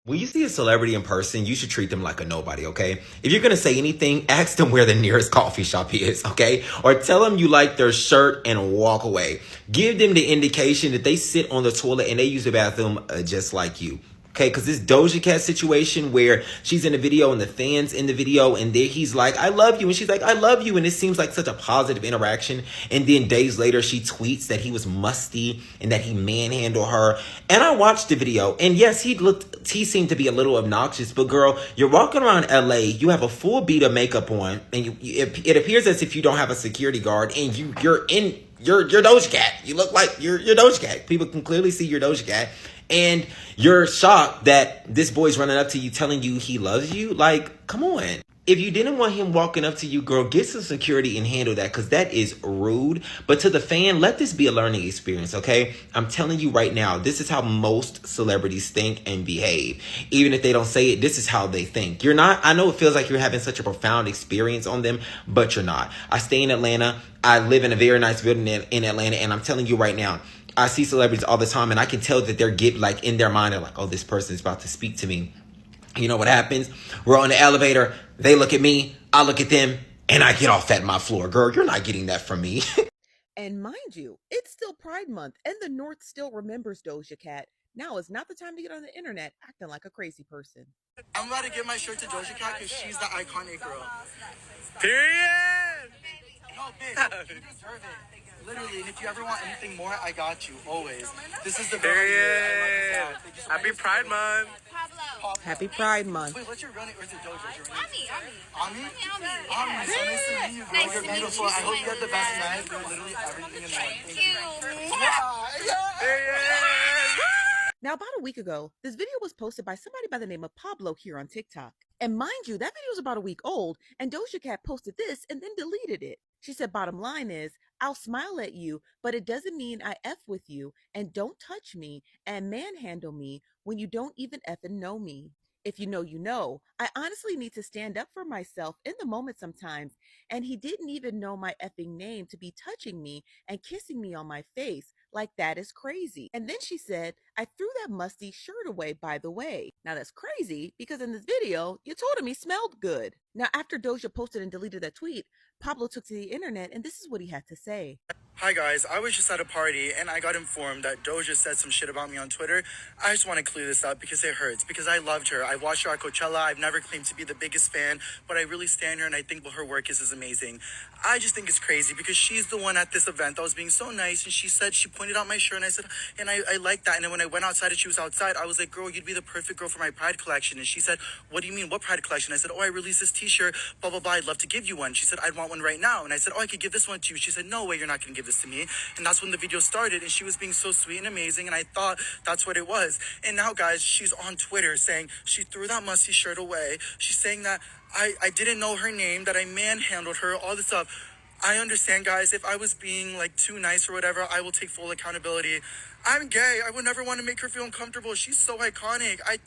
When you see a celebrity in person, you should treat them like a nobody, okay? If you're gonna say anything, ask them where the nearest coffee shop is, okay? Or tell them you like their shirt and walk away. Give them the indication that they sit on the toilet and they use the bathroom just like you. Okay, because this Doja Cat situation where she's in the video and the fans in the video and then he's like, I love you. And she's like, I love you. And it seems like such a positive interaction. And then days later, she tweets that he was musty and that he manhandled her. And I watched the video. And yes, he seemed to be a little obnoxious. But girl, you're walking around LA, you have a full beat of makeup on. And it appears as if you don't have a security guard. And you're Doja Cat. You look like you're Doja Cat. People can clearly see your Doja Cat. And you're shocked that this boy's running up to you telling you he loves you. Like, come on. If you didn't want him walking up to you, girl, get some security and handle that, because that is rude. But to the fan, let this be a learning experience, okay? I'm telling you right now, this is how most celebrities think and behave. Even if they don't say it, this is how they think. You're not, I know it feels like you're having such a profound experience on them, but you're not. I stay in Atlanta. I live in a very nice building in Atlanta, and I'm telling you right now, I see celebrities all the time, and I can tell that they're like in their mind, they're like, oh, this person is about to speak to me. You know what happens? We're on the elevator. They look at me. I look at them, and I get off at my floor. Girl, you're not getting that from me. And mind you, it's still Pride Month, and the North still remembers Doja Cat. Now is not the time to get on the internet acting like a crazy person. I'm about to give my shirt to Doja Cat because she's the iconic girl. Period! No, bitch, you deserve it. Literally, and if you ever want anything more, I got you, always. This is the girl right here. I love this out. Happy Pride Month! Pablo. Happy Pride Month. Wait, what's your real name? Or is it Doja? Ami. Ami? Ami, so nice to meet you, girl. You're beautiful. I hope you have the best night. You're literally everything in life. Thank you. Now, about a week ago, this video was posted by somebody by the name of Pablo here on TikTok. And mind you, that video is about a week old, and Doja Cat posted this and then deleted it. She said, bottom line is, I'll smile at you, but it doesn't mean I F with you, and don't touch me and manhandle me when you don't even effing know me. If you know, you know. I honestly need to stand up for myself in the moment sometimes, and he didn't even know my effing name to be touching me and kissing me on my face. Like, that is crazy. And then she said, I threw that musty shirt away, by the way. Now that's crazy because in this video, you told him he smelled good. Now, after Doja posted and deleted that tweet, Pablo took to the internet and this is what he had to say. Hi guys, I was just at a party and I got informed that Doja said some shit about me on Twitter. I just want to clear this up because it hurts, because I loved her. I watched her at Coachella. I've never claimed to be the biggest fan, but I really stand her and I think what her work is amazing. I just think it's crazy because she's the one at this event that was being so nice, and she said, she pointed out my shirt and I said, and I like that. And then when I went outside and she was outside, I was like, girl, you'd be the perfect girl for my Pride collection. And she said, what do you mean? What Pride collection? I said, oh, I released this t-shirt, blah, blah, blah. I'd love to give you one. She said, I'd want one right now. And I said, oh, I could give this one to you. She said, no way, you're not going to give this to me. And that's when the video started, and she was being so sweet and amazing, and I thought that's what it was. And now, guys, she's on Twitter saying she threw that musty shirt away. She's saying that I didn't know her name, that I manhandled her, all this stuff. I understand, guys, if I was being like too nice or whatever, I will take full accountability. I'm gay. I would never want to make her feel uncomfortable. She's so iconic. I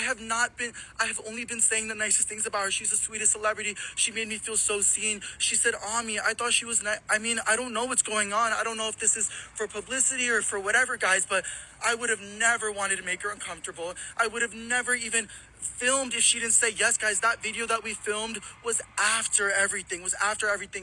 have only been saying the nicest things about her. She's the sweetest celebrity. She made me feel so seen. She said, Ami, I thought she was nice. I mean, I don't know what's going on. I don't know if this is for publicity or for whatever, guys, but I would have never wanted to make her uncomfortable. I would have never even filmed if she didn't say yes. Guys, that video that we filmed was after everything,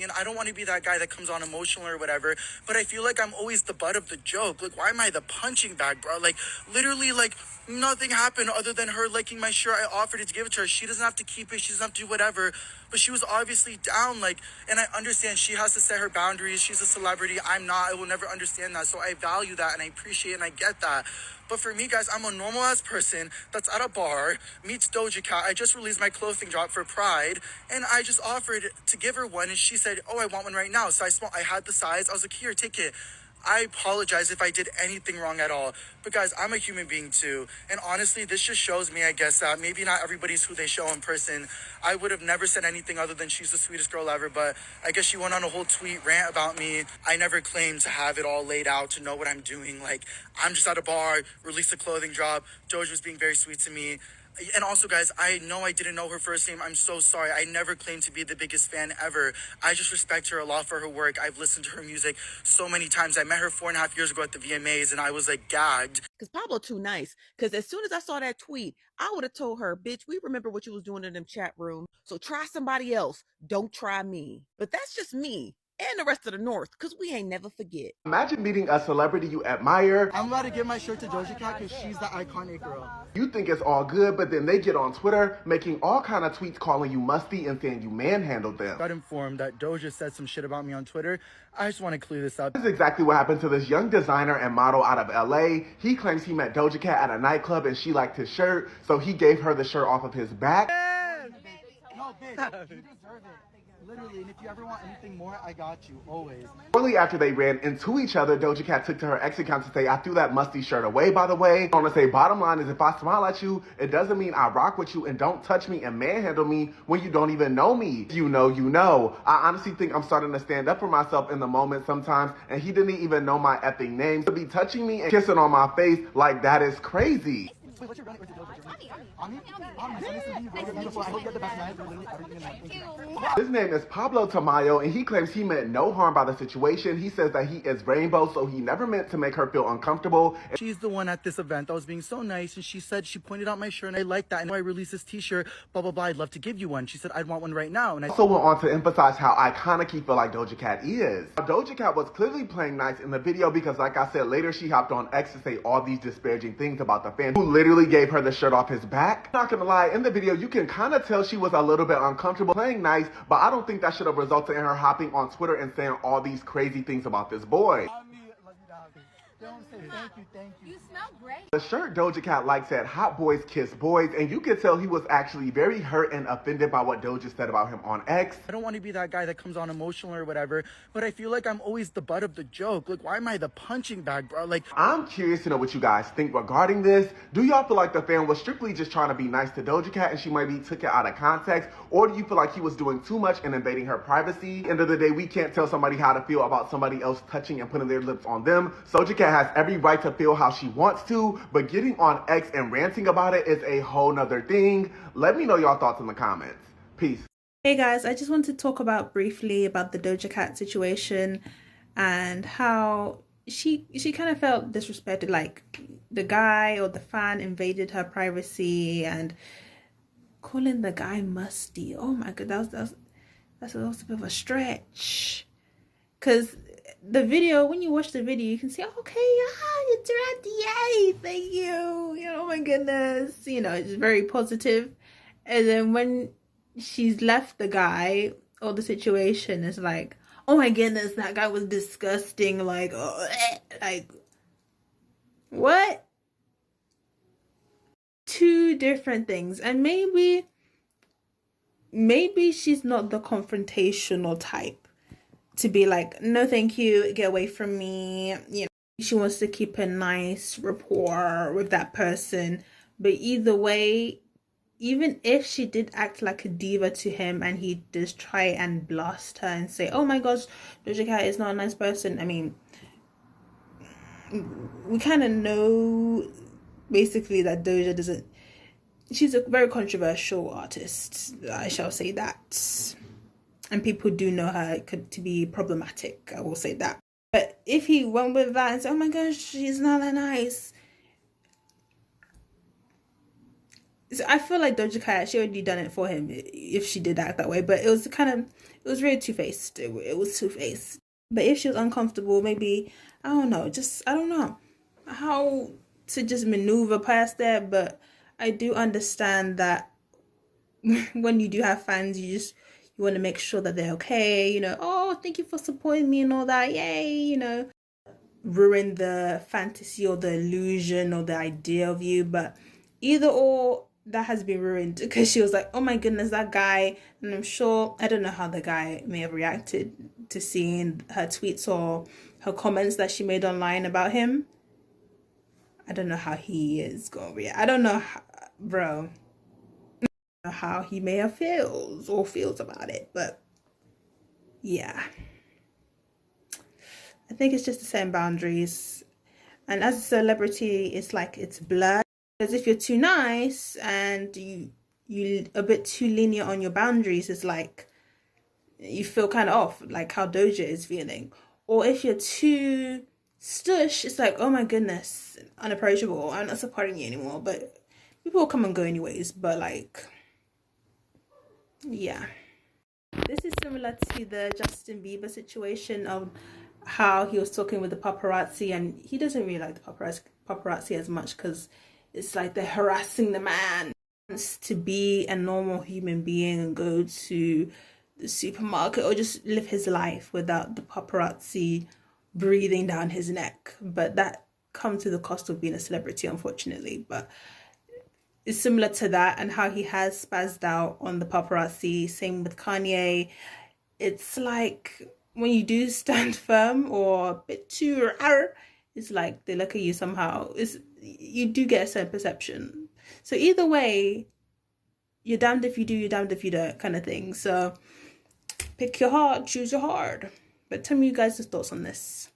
and I don't want to be that guy that comes on emotional or whatever, but I feel like I'm always the butt of the joke. Like, why am I the punching bag, bro? Like, literally, like, nothing happened other than her liking my shirt. I offered it to give it to her. She doesn't have to keep it. She doesn't have to do whatever, but she was obviously down, like, and I understand she has to set her boundaries. She's a celebrity. I'm not. I will never understand that, so I value that and I appreciate it and I get that. But for me, guys, I'm a normal ass person that's at a bar, meets Doja Cat. I just released my clothing drop for Pride, and I just offered to give her one, and she said, oh, I want one right now. So I had the size. I was like, here, take it. I apologize if I did anything wrong at all. But guys, I'm a human being too. And honestly, this just shows me, I guess, that maybe not everybody's who they show in person. I would have never said anything other than she's the sweetest girl ever. But I guess she went on a whole tweet rant about me. I never claimed to have it all laid out, to know what I'm doing. Like, I'm just at a bar, released a clothing drop. Doja was being very sweet to me. And also, guys, I know I didn't know her first name. I'm so sorry. I never claimed to be the biggest fan ever. I just respect her a lot for her work. I've listened to her music so many times. I met her 4.5 years ago at the VMAs, and I was like gagged. Because Pablo too nice. Because as soon as I saw that tweet, I would have told her, bitch, we remember what you was doing in them chat rooms. So try somebody else. Don't try me. But that's just me and the rest of the North, because we ain't never forget. Imagine meeting a celebrity you admire. I'm about to give my shirt to Doja Cat because she's the iconic girl. You think it's all good, but then they get on Twitter making all kind of tweets calling you musty and saying you manhandled them. Got informed that Doja said some shit about me on Twitter. I just want to clear this up. This is exactly what happened to this young designer and model out of LA. He claims he met Doja Cat at a nightclub and she liked his shirt, so he gave her the shirt off of his back. No, bitch, you deserve it. Literally, and if you ever want anything more, I got you, always. Shortly after they ran into each other, Doja Cat took to her ex account to say, I threw that musty shirt away, by the way. I want to say, bottom line is, if I smile at you, it doesn't mean I rock with you, and don't touch me and manhandle me when you don't even know me. You know, you know. I honestly think I'm starting to stand up for myself in the moment sometimes, and he didn't even know my effing name. To be touching me and kissing on my face, like, that is crazy. Wait, what's your running? Beautiful. I hope you have the best night. Literally everything in life. His name is Pablo Tamayo, and he claims he meant no harm by the situation. He says that he is rainbow, so he never meant to make her feel uncomfortable. She's the one at this event that was being so nice, and she said she pointed out my shirt, and I like that. And I released this T-shirt, blah blah blah. I'd love to give you one. She said I'd want one right now, and I also went on to emphasize how iconic he feel like Doja Cat is. Doja Cat was clearly playing nice in the video because, like I said, later she hopped on X to say all these disparaging things about the fan who literally gave her the shirt off his back. Not gonna lie, in the video you can kind of tell she was a little bit uncomfortable playing nice, but I don't think that should have resulted in her hopping on Twitter and saying all these crazy things about this boy. Thank you. You smell great. The shirt Doja Cat likes said "Hot Boys Kiss Boys," and you could tell he was actually very hurt and offended by what Doja said about him on X. I don't want to be that guy that comes on emotional or whatever, but I feel like I'm always the butt of the joke. Like, why am I the punching bag, bro? Like, I'm curious to know what you guys think regarding this. Do y'all feel like the fan was strictly just trying to be nice to Doja Cat and she maybe took it out of context? Or do you feel like he was doing too much and invading her privacy? End of the day, we can't tell somebody how to feel about somebody else touching and putting their lips on them. Doja Cat has every right to feel how she wants to, but getting on X and ranting about it is a whole nother thing. Let me know y'all thoughts in the comments. Peace. Hey guys, I just want to talk briefly about the Doja Cat situation and how she kind of felt disrespected, like the guy or the fan invaded her privacy and calling the guy musty. Oh my god, that's a bit of a stretch. Cause the video, when you watch the video, you can see, okay, it's Randy, yay, thank you. You know, oh my goodness, you know, it's very positive. And then when she's left the guy or the situation, it's like, oh my goodness, that guy was disgusting. Like, oh, like what? Two different things. And maybe she's not the confrontational type to be like, no thank you, get away from me. You know, she wants to keep a nice rapport with that person. But either way, even if she did act like a diva to him and he does try and blast her and say, oh my gosh, Doja Cat is not a nice person, I mean, we kind of know basically that Doja doesn't, she's a very controversial artist, I shall say that. And people do know her to be problematic, I will say that. But if he went with that and said, oh my gosh, she's not that nice, so I feel like Doja Cat, she already done it for him if she did act that way. But it was really two-faced. It was two-faced. But if she was uncomfortable, maybe, I don't know how to just maneuver past that. But I do understand that when you do have fans, you want to make sure that they're okay. You know, oh, thank you for supporting me and all that. Yay, you know. Ruin the fantasy or the illusion or the idea of you. But either or, that has been ruined because she was like, oh my goodness, that guy. And I'm sure, I don't know how the guy may have reacted to seeing her tweets or her comments that she made online about him. I don't know how he is going to react. I don't know how, bro. I don't know how he may have feels about it, but yeah. I think it's just the same boundaries. And as a celebrity, it's like it's blurred. Because if you're too nice and you a bit too lenient on your boundaries, it's like you feel kind of off, like how Doja is feeling. Or if you're too stush, it's like, oh my goodness, unapproachable, I'm not supporting you anymore. But people will come and go anyways. But like, yeah. This is similar to the Justin Bieber situation of how he was talking with the paparazzi, and he doesn't really like the paparazzi as much because it's like they're harassing the man. He wants to be a normal human being and go to the supermarket or just live his life without the paparazzi breathing down his neck. But that comes to the cost of being a celebrity, unfortunately. But it's similar to that, and how he has spazzed out on the paparazzi. Same with Kanye. It's like when you do stand firm or a bit too it's like they look at you somehow. You do get a certain perception. So either way, you're damned if you do, you're damned if you don't, kind of thing. So pick your heart, choose your heart. But tell me you guys' thoughts on this.